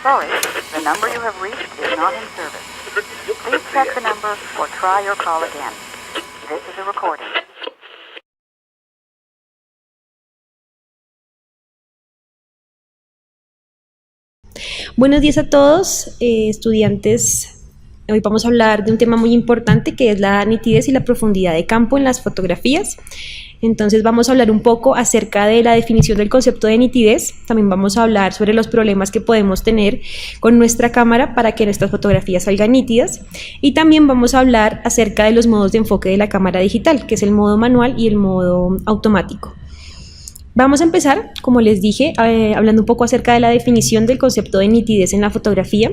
Sorry, the number you have reached is not in service. Please check the number or try your call again. This is a recording. Buenos días a todos, estudiantes. Hoy vamos a hablar de un tema muy importante que es la nitidez y la profundidad de campo en las fotografías. Entonces vamos a hablar un poco acerca de la definición del concepto de nitidez. También vamos a hablar sobre los problemas que podemos tener con nuestra cámara para que nuestras fotografías salgan nítidas. Y también vamos a hablar acerca de los modos de enfoque de la cámara digital, que es el modo manual y el modo automático. Vamos a empezar, como les dije, hablando un poco acerca de la definición del concepto de nitidez en la fotografía.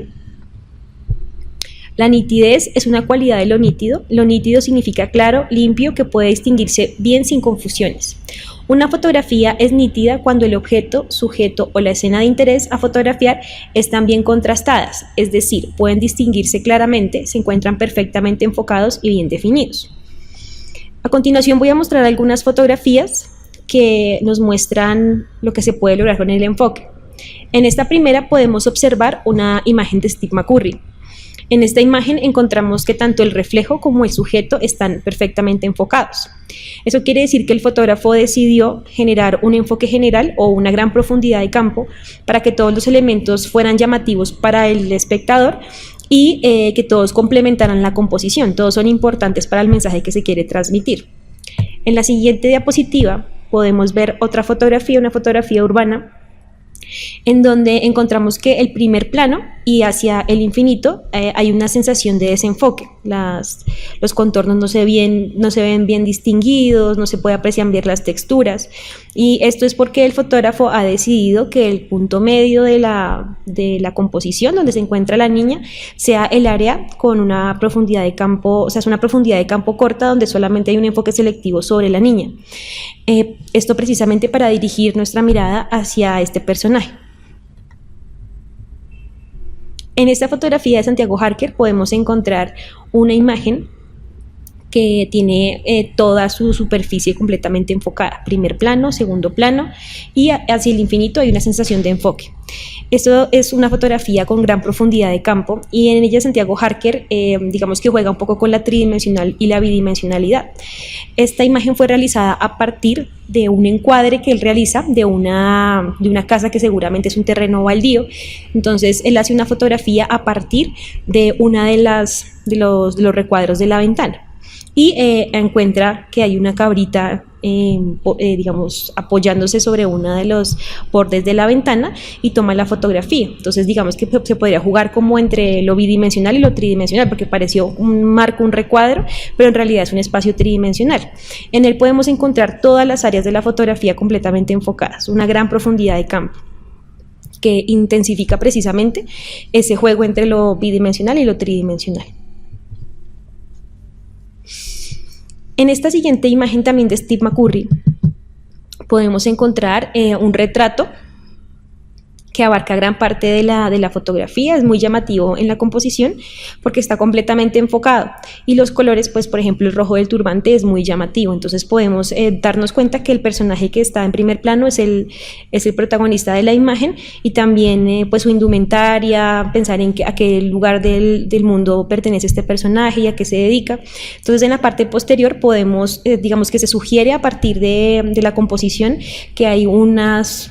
La nitidez es una cualidad de lo nítido. Lo nítido significa claro, limpio, que puede distinguirse bien sin confusiones. Una fotografía es nítida cuando el objeto, sujeto o la escena de interés a fotografiar están bien contrastadas, es decir, pueden distinguirse claramente, se encuentran perfectamente enfocados y bien definidos. A continuación voy a mostrar algunas fotografías que nos muestran lo que se puede lograr con el enfoque. En esta primera podemos observar una imagen de Steve McCurry. En esta imagen encontramos que tanto el reflejo como el sujeto están perfectamente enfocados. Eso quiere decir que el fotógrafo decidió generar un enfoque general o una gran profundidad de campo para que todos los elementos fueran llamativos para el espectador y que todos complementaran la composición. Todos son importantes para el mensaje que se quiere transmitir. En la siguiente diapositiva podemos ver otra fotografía, una fotografía urbana, en donde encontramos que el primer plano y hacia el infinito hay una sensación de desenfoque. Los contornos no se ven bien distinguidos, no se puede apreciar bien las texturas, y esto es porque el fotógrafo ha decidido que el punto medio de la composición, donde se encuentra la niña, sea el área con una profundidad de campo, o sea, es una profundidad de campo corta donde solamente hay un enfoque selectivo sobre la niña. Esto precisamente para dirigir nuestra mirada hacia este personaje. En esta fotografía de Santiago Harker podemos encontrar una imagen que tiene toda su superficie completamente enfocada, primer plano, segundo plano, y hacia el infinito hay una sensación de enfoque. Esto es una fotografía con gran profundidad de campo y en ella Santiago Harker digamos que juega un poco con la tridimensional y la bidimensionalidad. Esta imagen fue realizada a partir de un encuadre que él realiza de una casa que seguramente es un terreno baldío. Entonces él hace una fotografía a partir de una de los recuadros de la ventana y encuentra que hay una cabrita digamos apoyándose sobre uno de los bordes de la ventana y toma la fotografía. Entonces digamos que se podría jugar como entre lo bidimensional y lo tridimensional, porque pareció un marco, un recuadro, pero en realidad es un espacio tridimensional. En él podemos encontrar todas las áreas de la fotografía completamente enfocadas, una gran profundidad de campo que intensifica precisamente ese juego entre lo bidimensional y lo tridimensional. En esta siguiente imagen también de Steve McCurry podemos encontrar un retrato que abarca gran parte de la fotografía. Es muy llamativo en la composición porque está completamente enfocado y los colores, pues por ejemplo el rojo del turbante es muy llamativo. Entonces podemos darnos cuenta que el personaje que está en primer plano es el protagonista de la imagen, y también pues su indumentaria, pensar en a qué lugar del mundo pertenece este personaje y a qué se dedica. Entonces en la parte posterior podemos, digamos que se sugiere a partir de la composición que hay un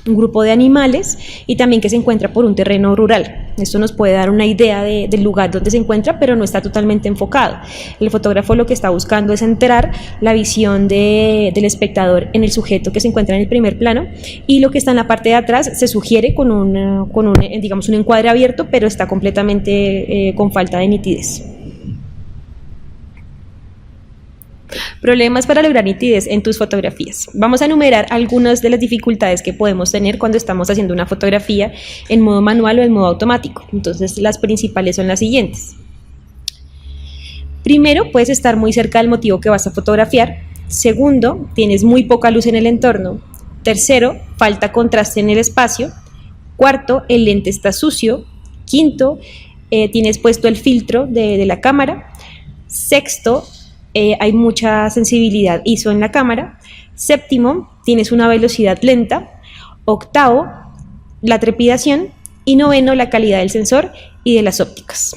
grupo de animales y también que se encuentra por un terreno rural. Esto nos puede dar una idea del lugar donde se encuentra, pero no está totalmente enfocado. El fotógrafo lo que está buscando es centrar la visión del espectador en el sujeto que se encuentra en el primer plano, y lo que está en la parte de atrás se sugiere con un digamos un encuadre abierto, pero está completamente con falta de nitidez. Problemas para lograr nitidez en tus fotografías. Vamos a enumerar algunas de las dificultades que podemos tener cuando estamos haciendo una fotografía en modo manual o en modo automático. Entonces, las principales son las siguientes. Primero, puedes estar muy cerca del motivo que vas a fotografiar. Segundo, tienes muy poca luz en el entorno. Tercero, falta contraste en el espacio. Cuarto, el lente está sucio. Quinto, tienes puesto el filtro de la cámara. Sexto, hay mucha sensibilidad ISO en la cámara. Séptimo, tienes una velocidad lenta. Octavo, la trepidación. Y noveno, la calidad del sensor y de las ópticas.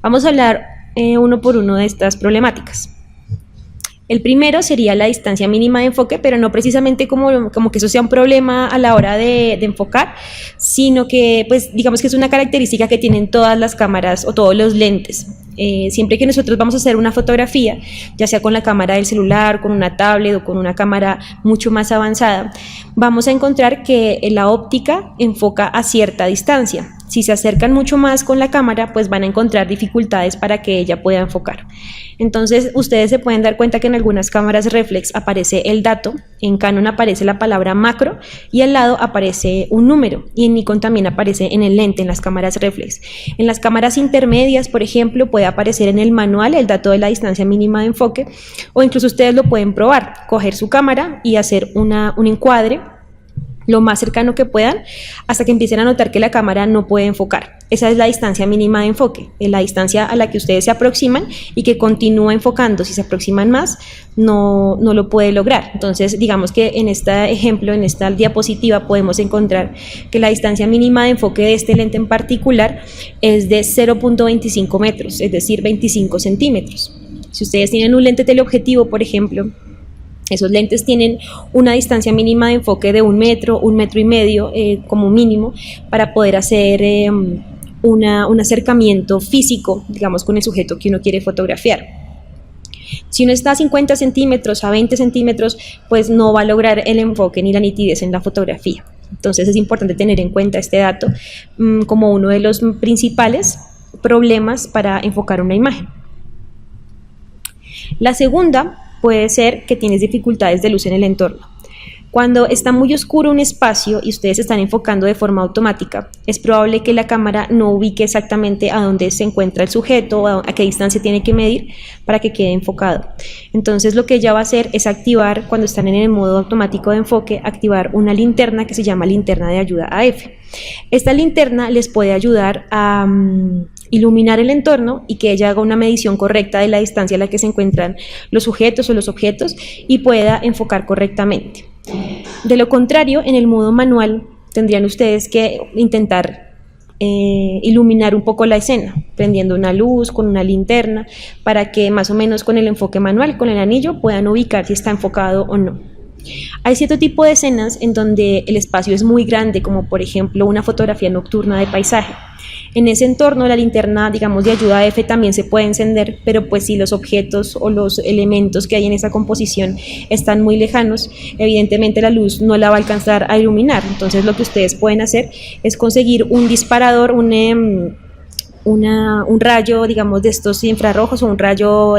Vamos a hablar uno por uno de estas problemáticas. El primero sería la distancia mínima de enfoque, pero no precisamente como que eso sea un problema a la hora de enfocar, sino que pues digamos que es una característica que tienen todas las cámaras o todos los lentes. Siempre que nosotros vamos a hacer una fotografía, ya sea con la cámara del celular, con una tablet o con una cámara mucho más avanzada, vamos a encontrar que la óptica enfoca a cierta distancia. Si se acercan mucho más con la cámara, pues van a encontrar dificultades para que ella pueda enfocar. Entonces, ustedes se pueden dar cuenta que en algunas cámaras reflex aparece el dato, en Canon aparece la palabra macro y al lado aparece un número, y en Nikon también aparece en el lente, en las cámaras reflex. En las cámaras intermedias, por ejemplo, puede aparecer en el manual el dato de la distancia mínima de enfoque, o incluso ustedes lo pueden probar, coger su cámara y hacer un encuadre lo más cercano que puedan hasta que empiecen a notar que la cámara no puede enfocar. Esa es la distancia mínima de enfoque, la distancia a la que ustedes se aproximan y que continúa enfocando. Si se aproximan más, no lo puede lograr. Entonces, digamos que en este ejemplo, en esta diapositiva, podemos encontrar que la distancia mínima de enfoque de este lente en particular es de 0.25 metros, es decir, 25 centímetros. Si ustedes tienen un lente teleobjetivo, por ejemplo, esos lentes tienen una distancia mínima de enfoque de 1 metro, 1,5 metros como mínimo para poder hacer un acercamiento físico, digamos, con el sujeto que uno quiere fotografiar. Si uno está a 50 centímetros, a 20 centímetros, pues no va a lograr el enfoque ni la nitidez en la fotografía. Entonces es importante tener en cuenta este dato como uno de los principales problemas para enfocar una imagen. La segunda puede ser que tienes dificultades de luz en el entorno. Cuando está muy oscuro un espacio y ustedes están enfocando de forma automática, es probable que la cámara no ubique exactamente a dónde se encuentra el sujeto o a qué distancia tiene que medir para que quede enfocado. Entonces lo que ella va a hacer es activar, cuando están en el modo automático de enfoque, activar una linterna que se llama linterna de ayuda AF. Esta linterna les puede ayudar a iluminar el entorno y que ella haga una medición correcta de la distancia a la que se encuentran los sujetos o los objetos y pueda enfocar correctamente. De lo contrario, en el modo manual tendrían ustedes que intentar iluminar un poco la escena, prendiendo una luz con una linterna, para que más o menos con el enfoque manual, con el anillo, puedan ubicar si está enfocado o no. Hay cierto tipo de escenas en donde el espacio es muy grande, como por ejemplo una fotografía nocturna de paisaje. En ese entorno la linterna, digamos, de ayuda F también se puede encender, pero pues si los objetos o los elementos que hay en esa composición están muy lejanos, evidentemente la luz no la va a alcanzar a iluminar. Entonces lo que ustedes pueden hacer es conseguir un disparador, un rayo, digamos, de estos infrarrojos o un rayo,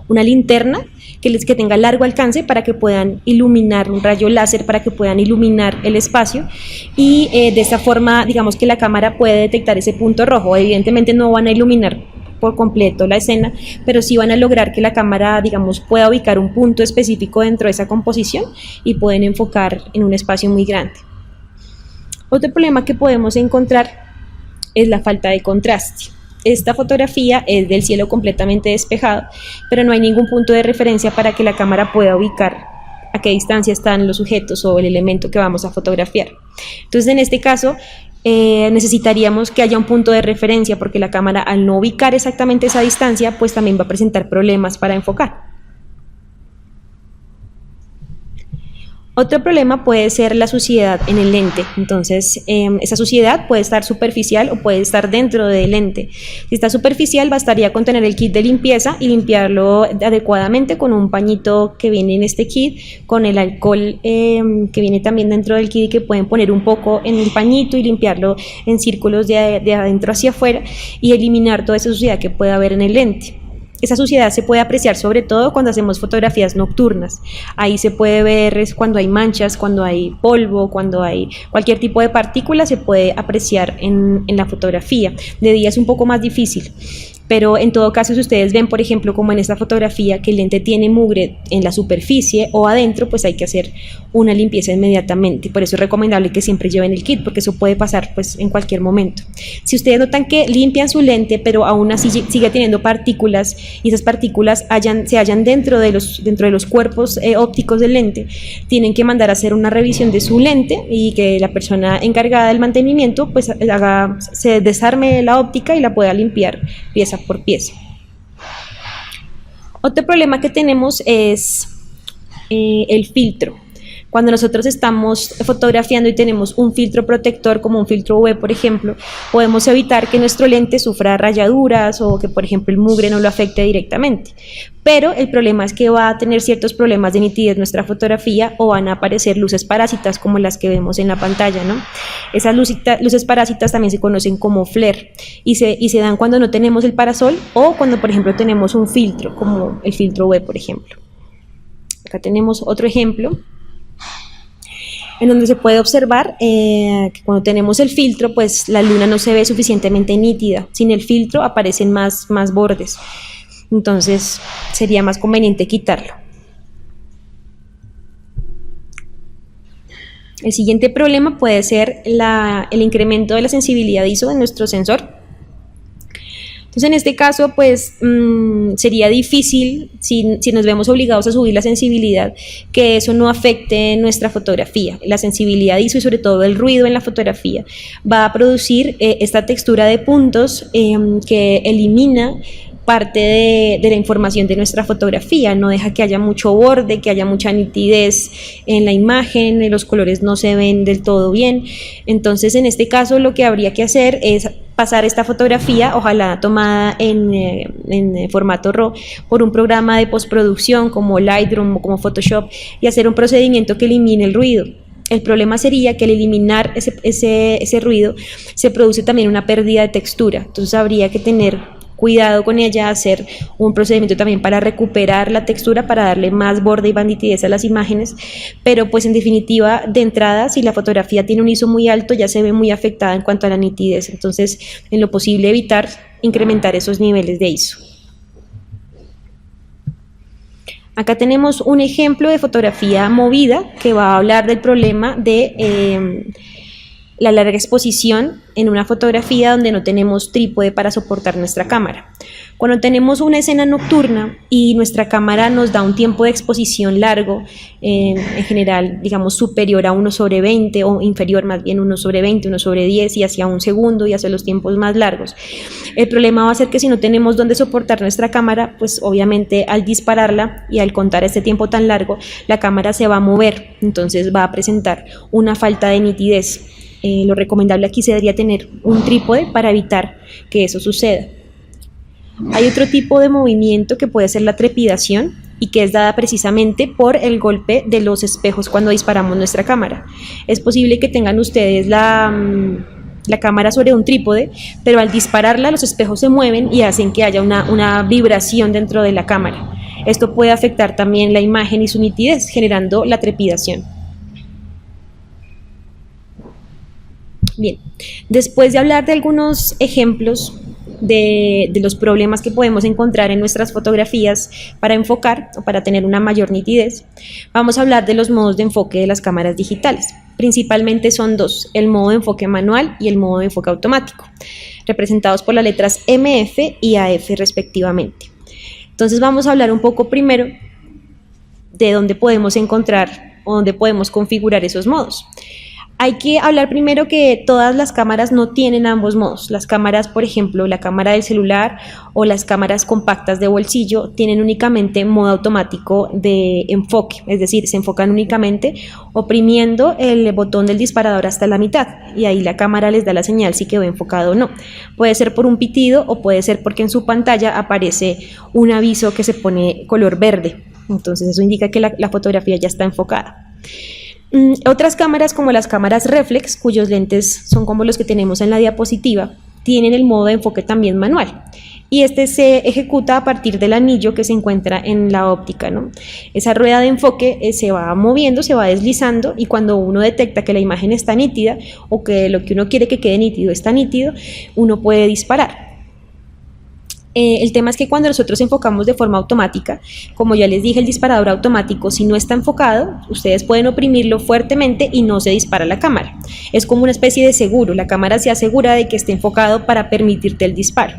una linterna que tenga largo alcance para que puedan iluminar, un rayo láser para que puedan iluminar el espacio y de esta forma, digamos, que la cámara puede detectar ese punto rojo. Evidentemente no van a iluminar por completo la escena, pero sí van a lograr que la cámara, digamos, pueda ubicar un punto específico dentro de esa composición y pueden enfocar en un espacio muy grande. Otro problema que podemos encontrar es la falta de contraste. Esta fotografía es del cielo completamente despejado, pero no hay ningún punto de referencia para que la cámara pueda ubicar a qué distancia están los sujetos o el elemento que vamos a fotografiar. Entonces, en este caso, necesitaríamos que haya un punto de referencia, porque la cámara, al no ubicar exactamente esa distancia, pues también va a presentar problemas para enfocar. Otro problema puede ser la suciedad en el lente. Entonces, esa suciedad puede estar superficial o puede estar dentro del lente. Si está superficial, bastaría con tener el kit de limpieza y limpiarlo adecuadamente con un pañito que viene en este kit, con el alcohol que viene también dentro del kit y que pueden poner un poco en el pañito y limpiarlo en círculos de adentro hacia afuera y eliminar toda esa suciedad que pueda haber en el lente. Esa suciedad se puede apreciar sobre todo cuando hacemos fotografías nocturnas. Ahí se puede ver cuando hay manchas, cuando hay polvo, cuando hay cualquier tipo de partícula, se puede apreciar en la fotografía. De día es un poco más difícil, pero en todo caso, si ustedes ven, por ejemplo, como en esta fotografía, que el lente tiene mugre en la superficie o adentro, pues hay que hacer una limpieza inmediatamente. Por eso es recomendable que siempre lleven el kit, porque eso puede pasar pues en cualquier momento. Si ustedes notan que limpian su lente, pero aún así sigue teniendo partículas, y esas partículas se hallan dentro de los cuerpos ópticos del lente, tienen que mandar a hacer una revisión de su lente y que la persona encargada del mantenimiento pues se desarme la óptica y la pueda limpiar pieza por pieza. Otro problema que tenemos es el filtro. Cuando nosotros estamos fotografiando y tenemos un filtro protector como un filtro UV, por ejemplo, podemos evitar que nuestro lente sufra rayaduras o que, por ejemplo, el mugre no lo afecte directamente. Pero el problema es que va a tener ciertos problemas de nitidez nuestra fotografía, o van a aparecer luces parásitas como las que vemos en la pantalla, ¿no? Esas luces parásitas también se conocen como flare y se dan cuando no tenemos el parasol o cuando, por ejemplo, tenemos un filtro como el filtro UV, por ejemplo. Acá tenemos otro ejemplo en donde se puede observar que cuando tenemos el filtro, pues la luna no se ve suficientemente nítida. Sin el filtro aparecen más bordes, entonces sería más conveniente quitarlo. El siguiente problema puede ser el incremento de la sensibilidad ISO de nuestro sensor. Entonces, en este caso, pues sería difícil, si nos vemos obligados a subir la sensibilidad, que eso no afecte nuestra fotografía. La sensibilidad ISO y sobre todo el ruido en la fotografía va a producir esta textura de puntos que elimina parte de la información de nuestra fotografía, no deja que haya mucho borde, que haya mucha nitidez en la imagen, los colores no se ven del todo bien. Entonces, en este caso, lo que habría que hacer es pasar esta fotografía, ojalá tomada en formato RAW, por un programa de postproducción como Lightroom o como Photoshop, y hacer un procedimiento que elimine el ruido. El problema sería que al eliminar ese ruido se produce también una pérdida de textura, entonces habría que tener cuidado con ella, hacer un procedimiento también para recuperar la textura, para darle más borde y más nitidez a las imágenes, pero pues en definitiva, de entrada, si la fotografía tiene un ISO muy alto, ya se ve muy afectada en cuanto a la nitidez, entonces en lo posible evitar incrementar esos niveles de ISO. Acá tenemos un ejemplo de fotografía movida que va a hablar del problema de la larga exposición en una fotografía donde no tenemos trípode para soportar nuestra cámara. Cuando tenemos una escena nocturna y nuestra cámara nos da un tiempo de exposición largo, en general, digamos, superior a 1/20 o inferior más bien 1/20, 1/10 y hacia 1 segundo y hacia los tiempos más largos. El problema va a ser que si no tenemos dónde soportar nuestra cámara, pues obviamente al dispararla y al contar este tiempo tan largo, la cámara se va a mover, entonces va a presentar una falta de nitidez. Lo recomendable aquí sería tener un trípode para evitar que eso suceda. Hay otro tipo de movimiento que puede ser la trepidación y que es dada precisamente por el golpe de los espejos cuando disparamos nuestra cámara. Es posible que tengan ustedes la cámara sobre un trípode, pero al dispararla los espejos se mueven y hacen que haya una vibración dentro de la cámara. Esto puede afectar también la imagen y su nitidez, generando la trepidación. Bien, después de hablar de algunos ejemplos de los problemas que podemos encontrar en nuestras fotografías para enfocar o para tener una mayor nitidez, vamos a hablar de los modos de enfoque de las cámaras digitales. Principalmente son dos, el modo de enfoque manual y el modo de enfoque automático, representados por las letras MF y AF respectivamente. Entonces vamos a hablar un poco primero de dónde podemos encontrar o dónde podemos configurar esos modos. Hay que hablar primero que todas las cámaras no tienen ambos modos. Las cámaras, por ejemplo, la cámara del celular o las cámaras compactas de bolsillo tienen únicamente modo automático de enfoque, es decir, se enfocan únicamente oprimiendo el botón del disparador hasta la mitad y ahí la cámara les da la señal si quedó enfocado o no. Puede ser por un pitido o puede ser porque en su pantalla aparece un aviso que se pone color verde. Entonces eso indica que la fotografía ya está enfocada. Otras cámaras como las cámaras reflex, cuyos lentes son como los que tenemos en la diapositiva, tienen el modo de enfoque también manual y este se ejecuta a partir del anillo que se encuentra en la óptica, ¿no? Esa rueda de enfoque se va moviendo, se va deslizando y cuando uno detecta que la imagen está nítida o que lo que uno quiere que quede nítido está nítido, uno puede disparar. El tema es que cuando nosotros enfocamos de forma automática, como ya les dije, el disparador automático, si no está enfocado, ustedes pueden oprimirlo fuertemente y no se dispara la cámara. Es como una especie de seguro, la cámara se asegura de que esté enfocado para permitirte el disparo.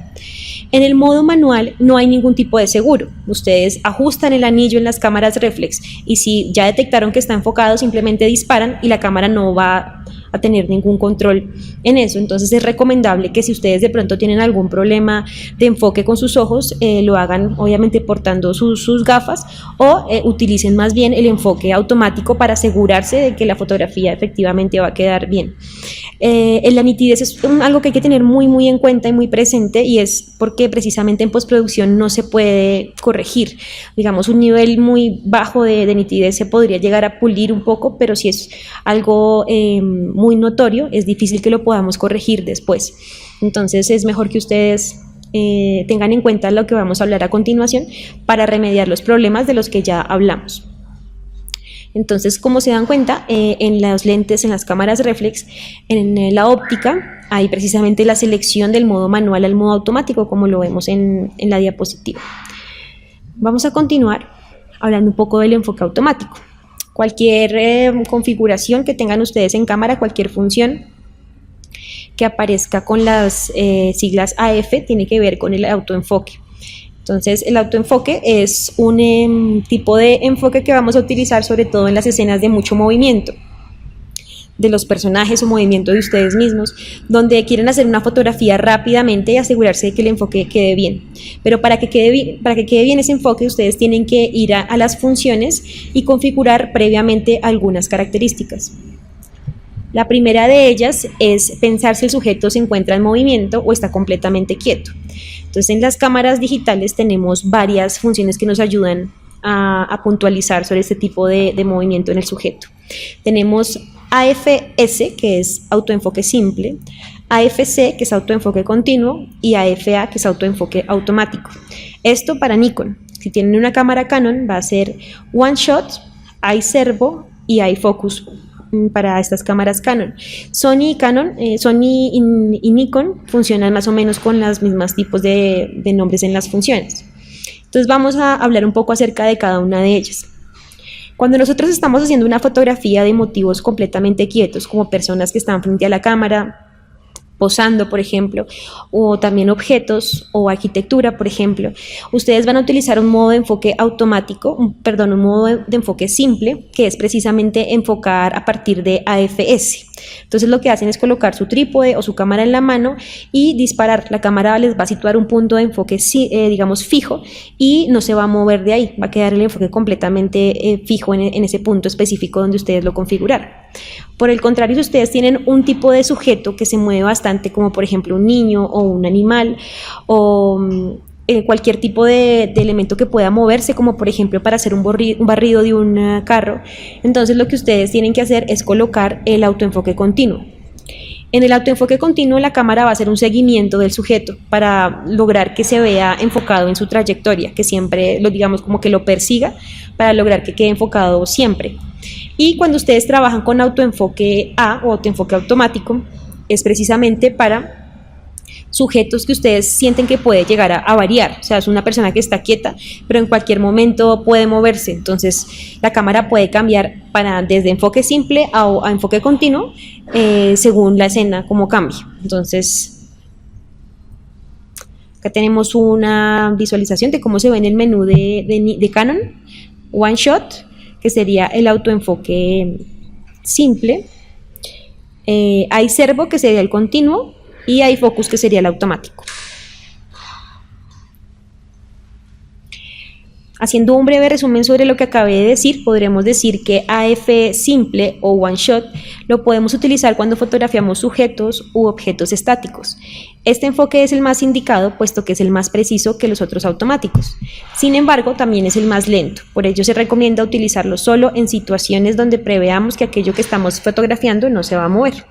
En el modo manual no hay ningún tipo de seguro. Ustedes ajustan el anillo en las cámaras reflex y si ya detectaron que está enfocado, simplemente disparan y la cámara no va a tener ningún control en eso. Entonces es recomendable que si ustedes de pronto tienen algún problema de enfoque con sus ojos, lo hagan obviamente portando sus gafas o utilicen más bien el enfoque automático para asegurarse de que la fotografía efectivamente va a quedar bien. La nitidez es algo que hay que tener muy en cuenta y muy presente, y es porque precisamente en postproducción no se puede corregir. Digamos, un nivel muy bajo de nitidez se podría llegar a pulir un poco, pero si es algo muy notorio, es difícil que lo podamos corregir después. Entonces es mejor que ustedes tengan en cuenta lo que vamos a hablar a continuación para remediar los problemas de los que ya hablamos. Entonces, como se dan cuenta, en las lentes, en las cámaras reflex, en la óptica, hay precisamente la selección del modo manual al modo automático, como lo vemos en la diapositiva. Vamos a continuar hablando un poco del enfoque automático. Cualquier configuración que tengan ustedes en cámara, cualquier función que aparezca con las siglas AF, tiene que ver con el autoenfoque. Entonces, el autoenfoque es un tipo de enfoque que vamos a utilizar sobre todo en las escenas de mucho movimiento de los personajes o movimiento de ustedes mismos, donde quieren hacer una fotografía rápidamente y asegurarse de que el enfoque quede bien. Pero para que quede bien ese enfoque, ustedes tienen que ir a las funciones y configurar previamente algunas características. La primera de ellas es pensar si el sujeto se encuentra en movimiento o está completamente quieto. Entonces, en las cámaras digitales tenemos varias funciones que nos ayudan a puntualizar sobre este tipo de movimiento en el sujeto. Tenemos AFS, que es autoenfoque simple, AFC, que es autoenfoque continuo, y AFA, que es autoenfoque automático. Esto para Nikon. Si tienen una cámara Canon, va a ser One Shot, iServo y iFocus para estas cámaras Canon. Sony y Nikon funcionan más o menos con los mismos tipos de nombres en las funciones. Entonces vamos a hablar un poco acerca de cada una de ellas. Cuando nosotros estamos haciendo una fotografía de motivos completamente quietos, como personas que están frente a la cámara, posando, por ejemplo, o también objetos o arquitectura, por ejemplo, ustedes van a utilizar un modo de enfoque automático, un modo de enfoque simple, que es precisamente enfocar a partir de AFS. Entonces lo que hacen es colocar su trípode o su cámara en la mano y disparar. La cámara les va a situar un punto de enfoque, digamos, fijo, y no se va a mover de ahí, va a quedar el enfoque completamente fijo en ese punto específico donde ustedes lo configuraron. Por el contrario, si ustedes tienen un tipo de sujeto que se mueve bastante, como por ejemplo un niño o un animal, o cualquier tipo de elemento que pueda moverse, como por ejemplo para hacer un barrido de un carro, entonces lo que ustedes tienen que hacer es colocar el autoenfoque continuo. En el autoenfoque continuo, la cámara va a hacer un seguimiento del sujeto para lograr que se vea enfocado en su trayectoria, que siempre, digamos, como que lo persiga, para lograr que quede enfocado siempre. Y cuando ustedes trabajan con autoenfoque A o autoenfoque automático, es precisamente para sujetos que ustedes sienten que puede llegar a variar. O sea, es una persona que está quieta, pero en cualquier momento puede moverse. Entonces, la cámara puede cambiar desde enfoque simple a enfoque continuo, según la escena como cambie. Entonces, acá tenemos una visualización de cómo se ve en el menú de Canon. One Shot, que sería el autoenfoque simple, iServo, que sería el continuo, y iFocus, que sería el automático. Haciendo un breve resumen sobre lo que acabé de decir, podremos decir que AF simple o One Shot lo podemos utilizar cuando fotografiamos sujetos u objetos estáticos. Este enfoque es el más indicado, puesto que es el más preciso que los otros automáticos. Sin embargo, también es el más lento, por ello se recomienda utilizarlo solo en situaciones donde preveamos que aquello que estamos fotografiando no se va a mover.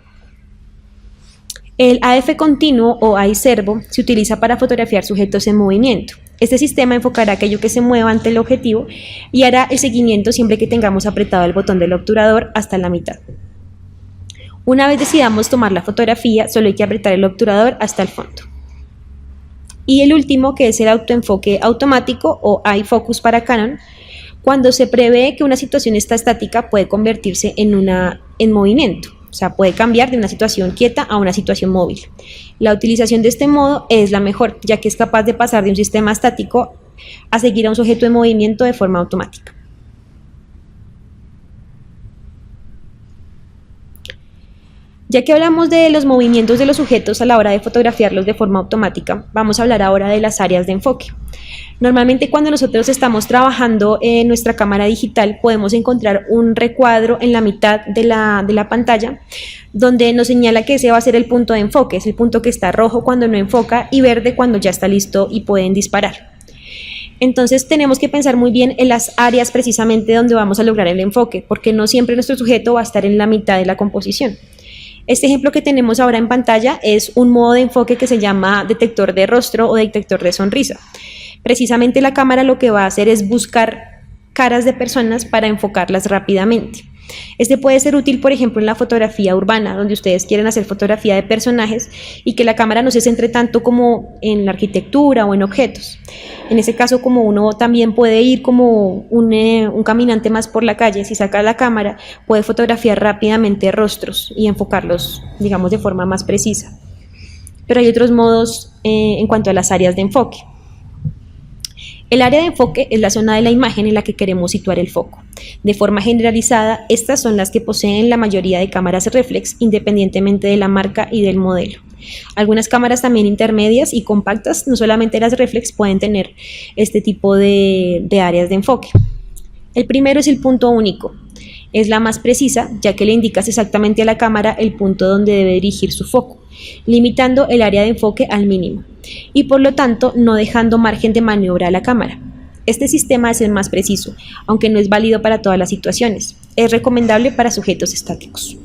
El AF continuo o iServo se utiliza para fotografiar sujetos en movimiento. Este sistema enfocará aquello que se mueva ante el objetivo y hará el seguimiento siempre que tengamos apretado el botón del obturador hasta la mitad. Una vez decidamos tomar la fotografía, solo hay que apretar el obturador hasta el fondo. Y el último, que es el autoenfoque automático o iFocus para Canon, cuando se prevé que una situación está estática puede convertirse en movimiento. O sea, puede cambiar de una situación quieta a una situación móvil. La utilización de este modo es la mejor, ya que es capaz de pasar de un sistema estático a seguir a un sujeto en movimiento de forma automática. Ya que hablamos de los movimientos de los sujetos a la hora de fotografiarlos de forma automática, vamos a hablar ahora de las áreas de enfoque. Normalmente cuando nosotros estamos trabajando en nuestra cámara digital podemos encontrar un recuadro en la mitad de la pantalla donde nos señala que ese va a ser el punto de enfoque, es el punto que está rojo cuando no enfoca y verde cuando ya está listo y pueden disparar. Entonces tenemos que pensar muy bien en las áreas precisamente donde vamos a lograr el enfoque, porque no siempre nuestro sujeto va a estar en la mitad de la composición. Este ejemplo que tenemos ahora en pantalla es un modo de enfoque que se llama detector de rostro o detector de sonrisa. Precisamente la cámara lo que va a hacer es buscar caras de personas para enfocarlas rápidamente. Este puede ser útil, por ejemplo, en la fotografía urbana, donde ustedes quieren hacer fotografía de personajes y que la cámara no se centre tanto como en la arquitectura o en objetos. En ese caso, como uno también puede ir como un caminante más por la calle, si saca la cámara, puede fotografiar rápidamente rostros y enfocarlos, digamos, de forma más precisa. Pero hay otros modos en cuanto a las áreas de enfoque. El área de enfoque es la zona de la imagen en la que queremos situar el foco. De forma generalizada, estas son las que poseen la mayoría de cámaras reflex, independientemente de la marca y del modelo. Algunas cámaras también intermedias y compactas, no solamente las reflex, pueden tener este tipo de áreas de enfoque. El primero es el punto único. Es la más precisa, ya que le indicas exactamente a la cámara el punto donde debe dirigir su foco, limitando el área de enfoque al mínimo, y por lo tanto no dejando margen de maniobra a la cámara. Este sistema es el más preciso, aunque no es válido para todas las situaciones. Es recomendable para sujetos estáticos.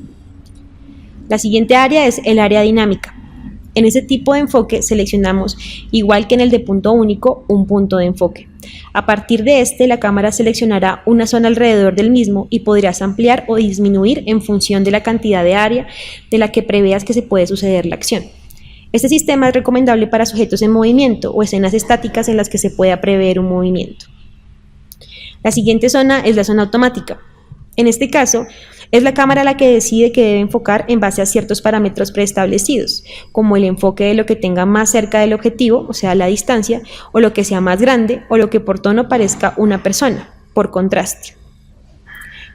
La siguiente área es el área dinámica. En ese tipo de enfoque seleccionamos, igual que en el de punto único, un punto de enfoque. A partir de este, la cámara seleccionará una zona alrededor del mismo y podrás ampliar o disminuir en función de la cantidad de área de la que preveas que se puede suceder la acción. Este sistema es recomendable para sujetos en movimiento o escenas estáticas en las que se pueda prever un movimiento. La siguiente zona es la zona automática. En este caso, es la cámara la que decide que debe enfocar en base a ciertos parámetros preestablecidos, como el enfoque de lo que tenga más cerca del objetivo, o sea, la distancia, o lo que sea más grande, o lo que por tono parezca una persona, por contraste.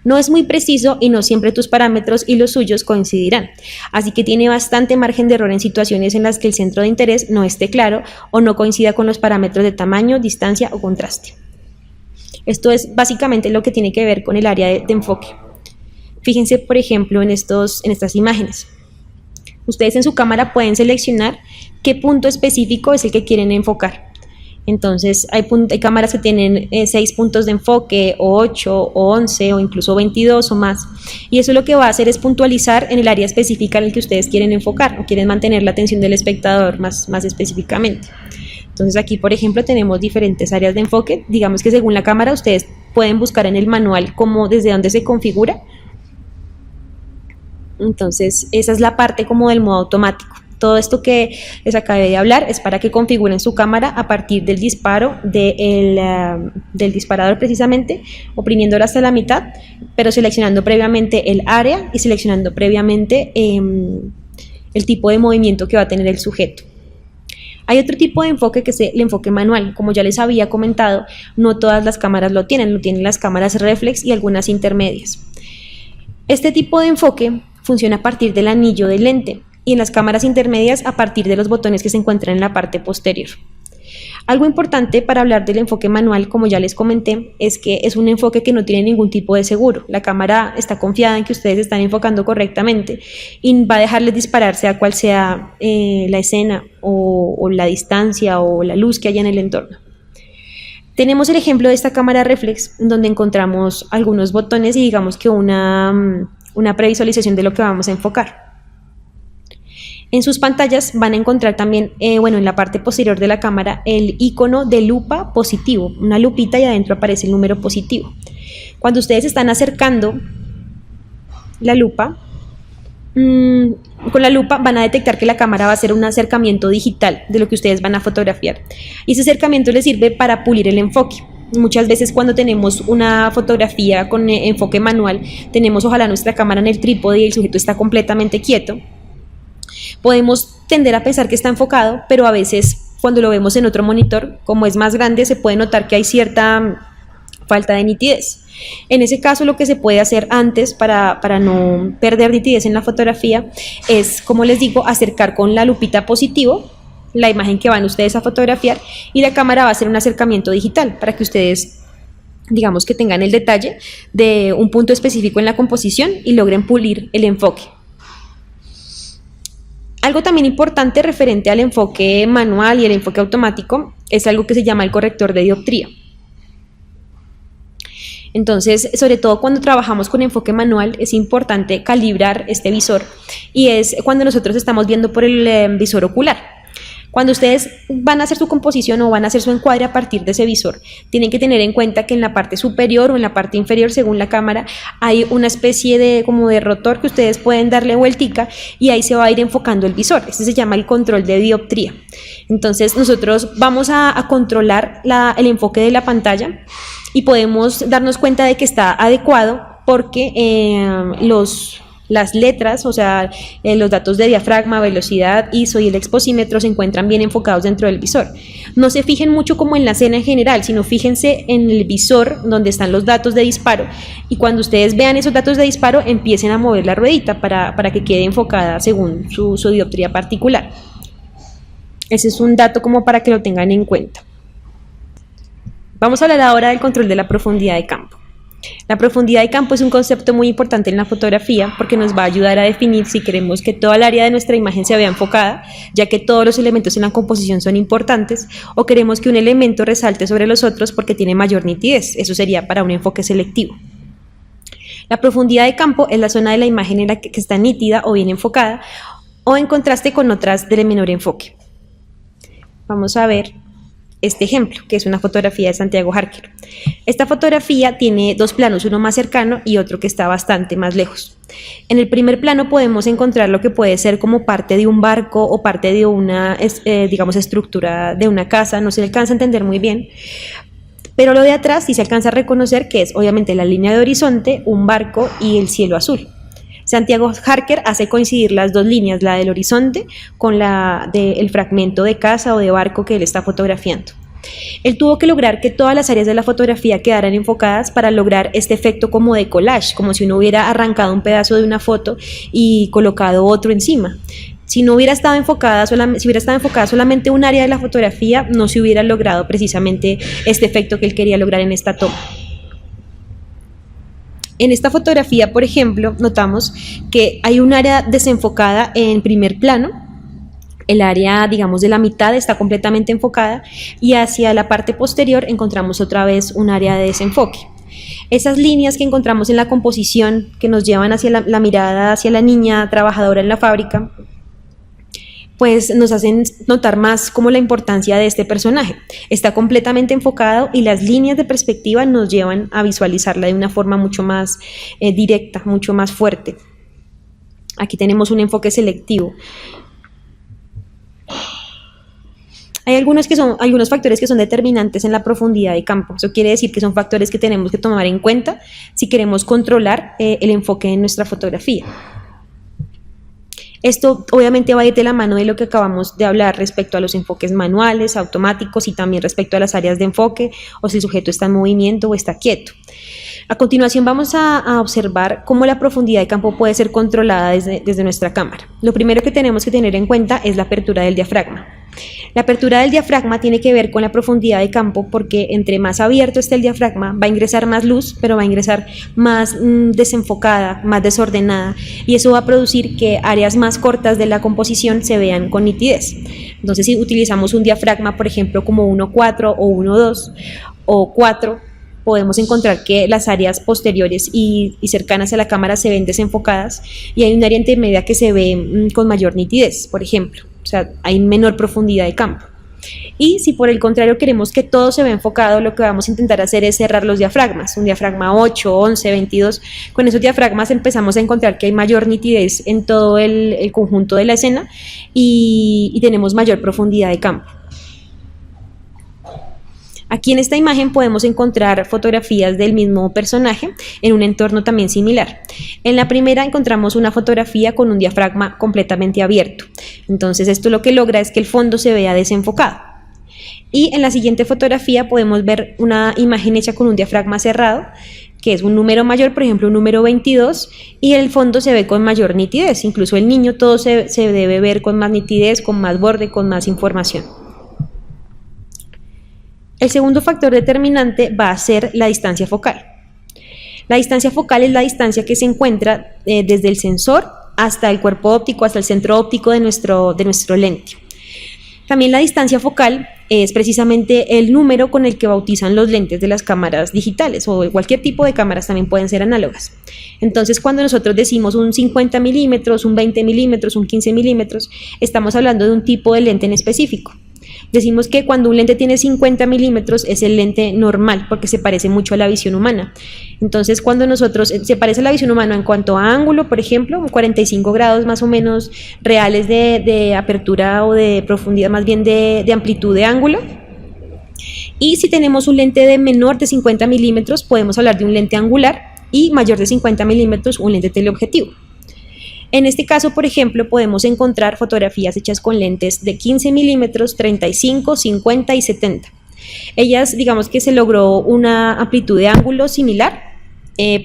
No es muy preciso y no siempre tus parámetros y los suyos coincidirán, así que tiene bastante margen de error en situaciones en las que el centro de interés no esté claro o no coincida con los parámetros de tamaño, distancia o contraste. Esto es básicamente lo que tiene que ver con el área de enfoque. Fíjense, por ejemplo, en estas imágenes. Ustedes en su cámara pueden seleccionar qué punto específico es el que quieren enfocar. Entonces, hay cámaras que tienen 6 puntos de enfoque, o 8, o 11, o incluso 22 o más. Y eso lo que va a hacer es puntualizar en el área específica en el que ustedes quieren enfocar o quieren mantener la atención del espectador más específicamente. Entonces aquí, por ejemplo, tenemos diferentes áreas de enfoque. Digamos que según la cámara ustedes pueden buscar en el manual cómo, desde dónde se configura. Entonces esa es la parte como del modo automático. Todo esto que les acabé de hablar es para que configuren su cámara a partir del disparo del disparador precisamente, oprimiéndola hasta la mitad, pero seleccionando previamente el área y seleccionando previamente el tipo de movimiento que va a tener el sujeto. Hay otro tipo de enfoque que es el enfoque manual. Como ya les había comentado, no todas las cámaras lo tienen las cámaras reflex y algunas intermedias. Este tipo de enfoque funciona a partir del anillo del lente y en las cámaras intermedias a partir de los botones que se encuentran en la parte posterior. Algo importante para hablar del enfoque manual, como ya les comenté, es que es un enfoque que no tiene ningún tipo de seguro. La cámara está confiada en que ustedes están enfocando correctamente y va a dejarles disparar sea cual sea la escena o la distancia o la luz que haya en el entorno. Tenemos el ejemplo de esta cámara reflex, donde encontramos algunos botones y digamos que una previsualización de lo que vamos a enfocar. En sus pantallas van a encontrar también, en la parte posterior de la cámara, el icono de lupa positivo, una lupita y adentro aparece el número positivo. Cuando ustedes están acercando la lupa, con la lupa van a detectar que la cámara va a hacer un acercamiento digital de lo que ustedes van a fotografiar. Y ese acercamiento les sirve para pulir el enfoque. Muchas veces cuando tenemos una fotografía con enfoque manual, tenemos ojalá nuestra cámara en el trípode y el sujeto está completamente quieto. Podemos tender a pensar que está enfocado, pero a veces cuando lo vemos en otro monitor, como es más grande, se puede notar que hay cierta falta de nitidez. En ese caso, lo que se puede hacer antes para no perder nitidez en la fotografía es, como les digo, acercar con la lupita positivo la imagen que van ustedes a fotografiar y la cámara va a hacer un acercamiento digital para que ustedes, digamos, que tengan el detalle de un punto específico en la composición y logren pulir el enfoque. Algo también importante referente al enfoque manual y el enfoque automático es algo que se llama el corrector de dioptría. Entonces, sobre todo cuando trabajamos con enfoque manual, es importante calibrar este visor y es cuando nosotros estamos viendo por el visor ocular. Cuando ustedes van a hacer su composición o van a hacer su encuadre a partir de ese visor, tienen que tener en cuenta que en la parte superior o en la parte inferior, según la cámara, hay una especie de como de rotor que ustedes pueden darle vueltica y ahí se va a ir enfocando el visor. Este se llama el control de dioptría. Entonces nosotros vamos a controlar el enfoque de la pantalla y podemos darnos cuenta de que está adecuado porque las letras, o sea, los datos de diafragma, velocidad, ISO y el exposímetro se encuentran bien enfocados dentro del visor. No se fijen mucho como en la escena en general, sino fíjense en el visor donde están los datos de disparo y cuando ustedes vean esos datos de disparo empiecen a mover la ruedita para que quede enfocada según su dioptría particular. Ese es un dato como para que lo tengan en cuenta. Vamos a hablar ahora del control de la profundidad de campo. La profundidad de campo es un concepto muy importante en la fotografía porque nos va a ayudar a definir si queremos que toda el área de nuestra imagen se vea enfocada, ya que todos los elementos en la composición son importantes, o queremos que un elemento resalte sobre los otros porque tiene mayor nitidez. Eso sería para un enfoque selectivo. La profundidad de campo es la zona de la imagen en la que está nítida o bien enfocada o en contraste con otras de menor enfoque. Vamos a ver este ejemplo, que es una fotografía de Santiago Harker. Esta fotografía tiene dos planos, uno más cercano y otro que está bastante más lejos. En el primer plano podemos encontrar lo que puede ser como parte de un barco o parte de una, digamos, estructura de una casa, no se alcanza a entender muy bien, pero lo de atrás sí se alcanza a reconocer que es obviamente la línea de horizonte, un barco y el cielo azul. Santiago Harker hace coincidir las dos líneas, la del horizonte con la del fragmento de casa o de barco que él está fotografiando. Él tuvo que lograr que todas las áreas de la fotografía quedaran enfocadas para lograr este efecto como de collage, como si uno hubiera arrancado un pedazo de una foto y colocado otro encima. Si no hubiera estado enfocada, si hubiera estado enfocada solamente un área de la fotografía, no se hubiera logrado precisamente este efecto que él quería lograr en esta toma. En esta fotografía, por ejemplo, notamos que hay un área desenfocada en primer plano, el área, digamos, de la mitad está completamente enfocada y hacia la parte posterior encontramos otra vez un área de desenfoque. Esas líneas que encontramos en la composición que nos llevan hacia la mirada hacia la niña trabajadora en la fábrica, pues nos hacen notar más como la importancia de este personaje. Está completamente enfocado y las líneas de perspectiva nos llevan a visualizarla de una forma mucho más directa, mucho más fuerte. Aquí tenemos un enfoque selectivo. Hay algunos factores que son determinantes en la profundidad de campo. Eso quiere decir que son factores que tenemos que tomar en cuenta si queremos controlar el enfoque en nuestra fotografía. Esto obviamente va a ir de la mano de lo que acabamos de hablar respecto a los enfoques manuales, automáticos y también respecto a las áreas de enfoque o si el sujeto está en movimiento o está quieto. A continuación vamos a observar cómo la profundidad de campo puede ser controlada desde nuestra cámara. Lo primero que tenemos que tener en cuenta es la apertura del diafragma. La apertura del diafragma tiene que ver con la profundidad de campo porque entre más abierto esté el diafragma va a ingresar más luz, pero va a ingresar más desenfocada, más desordenada y eso va a producir que áreas más cortas de la composición se vean con nitidez. Entonces si utilizamos un diafragma, por ejemplo, como 1.4 o 1.2 o 4, podemos encontrar que las áreas posteriores y cercanas a la cámara se ven desenfocadas y hay un área intermedia que se ve con mayor nitidez, por ejemplo. O sea, hay menor profundidad de campo. Y si por el contrario queremos que todo se vea enfocado, lo que vamos a intentar hacer es cerrar los diafragmas, un diafragma 8, 11, 22. Con esos diafragmas empezamos a encontrar que hay mayor nitidez en todo el conjunto de la escena y tenemos mayor profundidad de campo. Aquí en esta imagen podemos encontrar fotografías del mismo personaje en un entorno también similar. En la primera encontramos una fotografía con un diafragma completamente abierto. Entonces esto lo que logra es que el fondo se vea desenfocado. Y en la siguiente fotografía podemos ver una imagen hecha con un diafragma cerrado, que es un número mayor, por ejemplo un número 22, y el fondo se ve con mayor nitidez. Incluso el niño todo se debe ver con más nitidez, con más borde, con más información. El segundo factor determinante va a ser la distancia focal. La distancia focal es la distancia que se encuentra desde el sensor hasta el cuerpo óptico, hasta el centro óptico de nuestro lente. También la distancia focal es precisamente el número con el que bautizan los lentes de las cámaras digitales o de cualquier tipo de cámaras, también pueden ser análogas. Entonces, cuando nosotros decimos un 50 milímetros, un 20 milímetros, un 15 milímetros, estamos hablando de un tipo de lente en específico. Decimos que cuando un lente tiene 50 milímetros es el lente normal porque se parece mucho a la visión humana. Entonces cuando nosotros, se parece a la visión humana en cuanto a ángulo, por ejemplo, 45 grados más o menos reales de apertura o de profundidad, más bien de amplitud de ángulo. Y si tenemos un lente de menor de 50 milímetros podemos hablar de un lente angular y mayor de 50 milímetros un lente teleobjetivo. En este caso, por ejemplo, podemos encontrar fotografías hechas con lentes de 15 milímetros, 35, 50 y 70. Ellas, digamos que se logró una amplitud de ángulo similar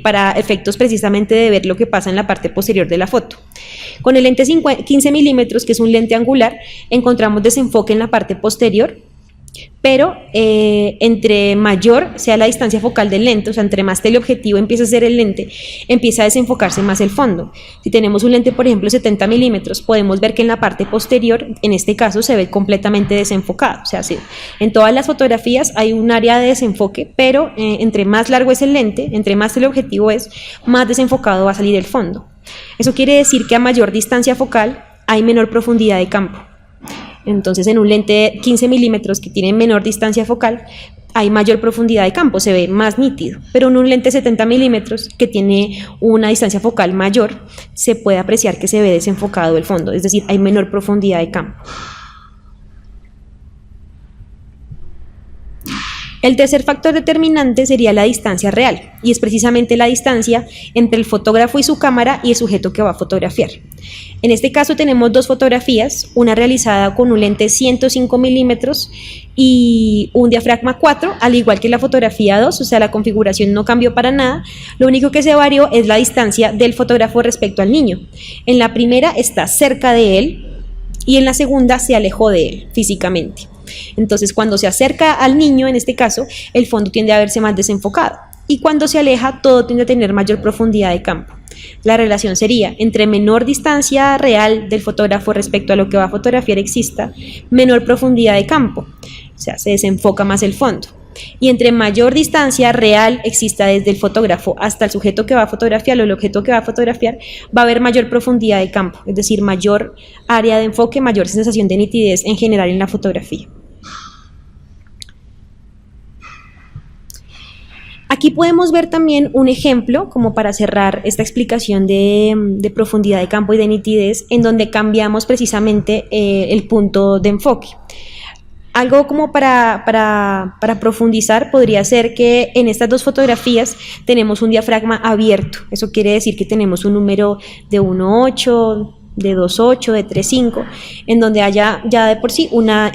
para efectos precisamente de ver lo que pasa en la parte posterior de la foto. Con el lente 15 milímetros, que es un lente angular, encontramos desenfoque en la parte posterior, pero entre mayor sea la distancia focal del lente, o sea, entre más teleobjetivo empieza a ser el lente, empieza a desenfocarse más el fondo. Si tenemos un lente, por ejemplo, 70 milímetros, podemos ver que en la parte posterior, en este caso, se ve completamente desenfocado. O sea, sí, en todas las fotografías hay un área de desenfoque, pero entre más largo es el lente, entre más teleobjetivo es, más desenfocado va a salir el fondo. Eso quiere decir que a mayor distancia focal hay menor profundidad de campo. Entonces en un lente 15 milímetros que tiene menor distancia focal hay mayor profundidad de campo, se ve más nítido, pero en un lente 70 milímetros que tiene una distancia focal mayor se puede apreciar que se ve desenfocado el fondo, es decir, hay menor profundidad de campo. El tercer factor determinante sería la distancia real, y es precisamente la distancia entre el fotógrafo y su cámara y el sujeto que va a fotografiar. En este caso tenemos dos fotografías, una realizada con un lente 105 milímetros y un diafragma 4, al igual que la fotografía 2, o sea, la configuración no cambió para nada, lo único que se varió es la distancia del fotógrafo respecto al niño. En la primera está cerca de él y en la segunda se alejó de él físicamente. Entonces cuando se acerca al niño, en este caso, el fondo tiende a verse más desenfocado y cuando se aleja todo tiende a tener mayor profundidad de campo. La relación sería entre menor distancia real del fotógrafo respecto a lo que va a fotografiar exista, menor profundidad de campo, o sea, se desenfoca más el fondo. Y entre mayor distancia real exista desde el fotógrafo hasta el sujeto que va a fotografiar o el objeto que va a fotografiar, va a haber mayor profundidad de campo, es decir, mayor área de enfoque, mayor sensación de nitidez en general en la fotografía. Aquí podemos ver también un ejemplo, como para cerrar esta explicación de profundidad de campo y de nitidez, en donde cambiamos precisamente el punto de enfoque. Algo como para profundizar podría ser que en estas dos fotografías tenemos un diafragma abierto. Eso quiere decir que tenemos un número de 1.8, de 2.8, de 3.5, en donde haya ya de por sí una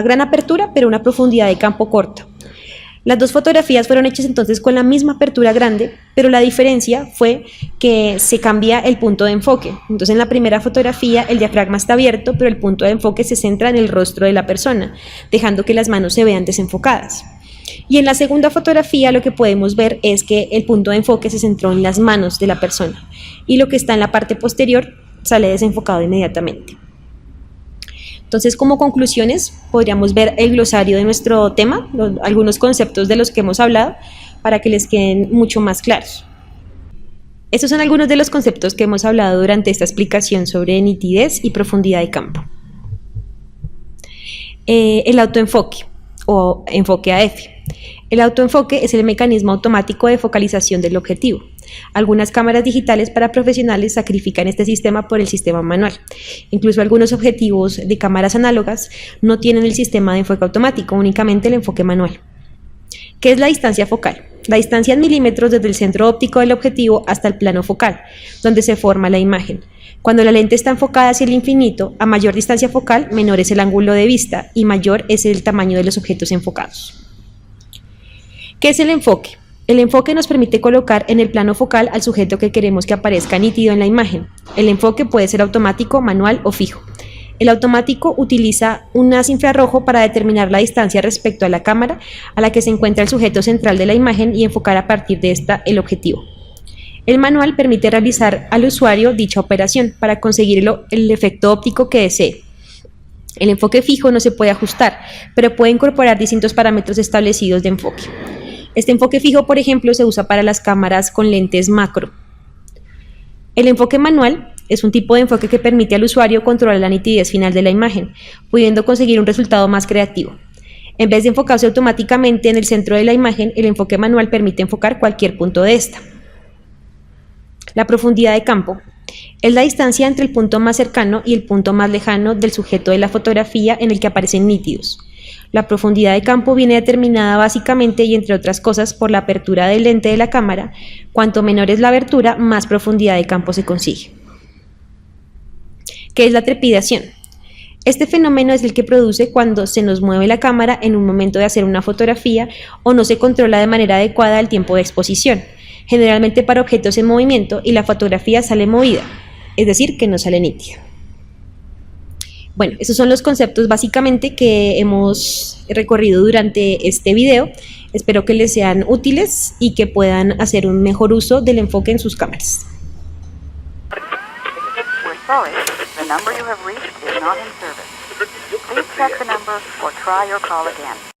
gran apertura, pero una profundidad de campo corta. Las dos fotografías fueron hechas entonces con la misma apertura grande, pero la diferencia fue que se cambia el punto de enfoque. Entonces en la primera fotografía el diafragma está abierto, pero el punto de enfoque se centra en el rostro de la persona, dejando que las manos se vean desenfocadas. Y en la segunda fotografía lo que podemos ver es que el punto de enfoque se centró en las manos de la persona y lo que está en la parte posterior sale desenfocado inmediatamente. Entonces, como conclusiones, podríamos ver el glosario de nuestro tema, algunos conceptos de los que hemos hablado, para que les queden mucho más claros. Estos son algunos de los conceptos que hemos hablado durante esta explicación sobre nitidez y profundidad de campo. El autoenfoque o enfoque AF. El autoenfoque es el mecanismo automático de focalización del objetivo. Algunas cámaras digitales para profesionales sacrifican este sistema por el sistema manual. Incluso algunos objetivos de cámaras análogas no tienen el sistema de enfoque automático, únicamente el enfoque manual. ¿Qué es la distancia focal? La distancia en milímetros desde el centro óptico del objetivo hasta el plano focal, donde se forma la imagen. Cuando la lente está enfocada hacia el infinito, a mayor distancia focal, menor es el ángulo de vista y mayor es el tamaño de los objetos enfocados. ¿Qué es el enfoque? El enfoque nos permite colocar en el plano focal al sujeto que queremos que aparezca nítido en la imagen. El enfoque puede ser automático, manual o fijo. El automático utiliza un haz infrarrojo para determinar la distancia respecto a la cámara a la que se encuentra el sujeto central de la imagen y enfocar a partir de esta el objetivo. El manual permite realizar al usuario dicha operación para conseguir el efecto óptico que desee. El enfoque fijo no se puede ajustar, pero puede incorporar distintos parámetros establecidos de enfoque. Este enfoque fijo, por ejemplo, se usa para las cámaras con lentes macro. El enfoque manual es un tipo de enfoque que permite al usuario controlar la nitidez final de la imagen, pudiendo conseguir un resultado más creativo. En vez de enfocarse automáticamente en el centro de la imagen, el enfoque manual permite enfocar cualquier punto de esta. La profundidad de campo es la distancia entre el punto más cercano y el punto más lejano del sujeto de la fotografía en el que aparecen nítidos. La profundidad de campo viene determinada básicamente y entre otras cosas por la apertura del lente de la cámara. Cuanto menor es la abertura, más profundidad de campo se consigue. ¿Qué es la trepidación? Este fenómeno es el que produce cuando se nos mueve la cámara en un momento de hacer una fotografía o no se controla de manera adecuada el tiempo de exposición, generalmente para objetos en movimiento y la fotografía sale movida, es decir, que no sale nítida. Bueno, esos son los conceptos básicamente que hemos recorrido durante este video. Espero que les sean útiles y que puedan hacer un mejor uso del enfoque en sus cámaras. We're sorry, the number you have reached is not in service. Please check the number or try your call again.